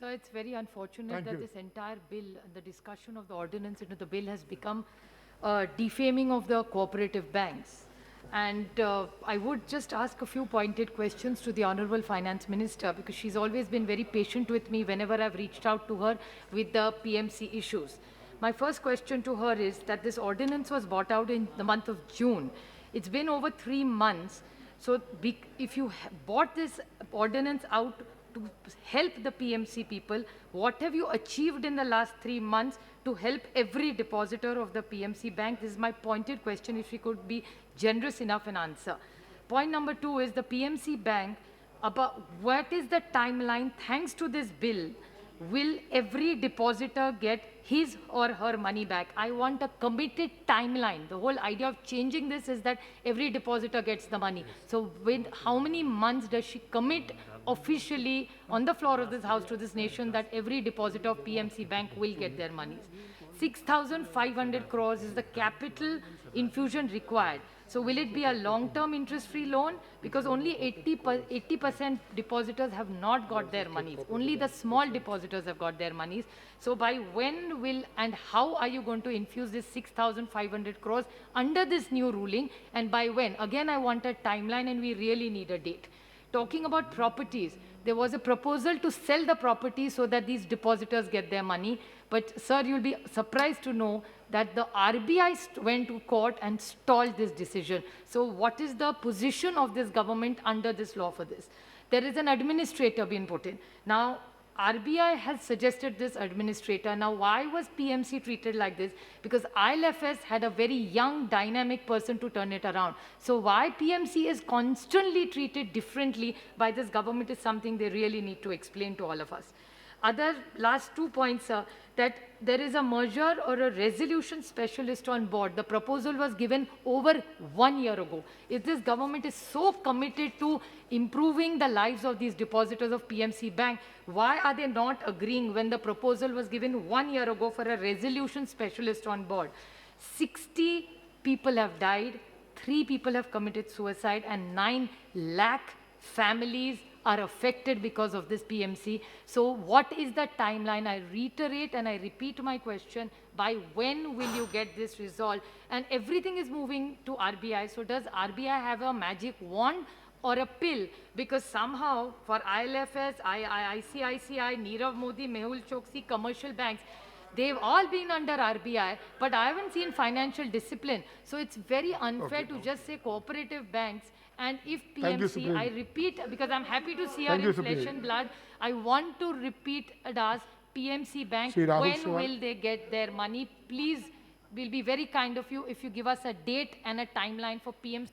So it's very unfortunate Thank that you. this entire bill, the discussion of the ordinance into the bill has become defaming of the cooperative banks. And I would just ask a few pointed questions to the Honorable Finance Minister, because she's always been very patient with me whenever I've reached out to her with the PMC issues. My first question to her is that this ordinance was brought out in the month of June. It's been over 3 months. So if you bought this ordinance out to help the PMC people, what have you achieved in the last 3 months to help every depositor of the PMC bank? This is my pointed question, if you could be generous enough in answer. Point number 2 is the PMC bank, about what is the timeline? Thanks to this bill, will every depositor get his or her money back? I want a committed timeline. The whole idea of changing this is that every depositor gets the money. So how many months does she commit officially on the floor of this house to this nation that every depositor of PMC bank will get their monies? 6,500 crores is the capital infusion required. So will it be a long-term interest-free loan? Because only 80% depositors have not got their monies. Only the small depositors have got their monies. So by when will and how are you going to infuse this 6,500 crores under this new ruling? And by when? Again, I want a timeline, and we really need a date. Talking about properties, there was a proposal to sell the property so that these depositors get their money. But, sir, you'll be surprised to know that the RBI went to court and stalled this decision. So what is the position of this government under this law for this? There is an administrator being put in. Now, RBI has suggested this administrator. Now, why was PMC treated like this? Because ILFS had a very young, dynamic person to turn it around. So why PMC is constantly treated differently by this government is something they really need to explain to all of us. Other last 2 points are that there is a merger or a resolution specialist on board. The proposal was given over 1 year ago. If this government is so committed to improving the lives of these depositors of PMC Bank, why are they not agreeing when the proposal was given 1 year ago for a resolution specialist on board? 60 people have died, 3 people have committed suicide, and 9 lakh families are affected because of this PMC. So what is the timeline? I reiterate and I repeat my question, by when will you get this resolved? And everything is moving to RBI. So does RBI have a magic wand or a pill? Because somehow for ILFS, ICICI, Nirav Modi, Mehul Choksi, commercial banks, they've all been under RBI, but I haven't seen financial discipline. So it's very unfair to just say cooperative banks. And if PMC, I repeat, because I'm happy to see our inflation blood, I want to repeat and ask PMC Bank, when will they get their money? Please, we'll be very kind of you if you give us a date and a timeline for PMC.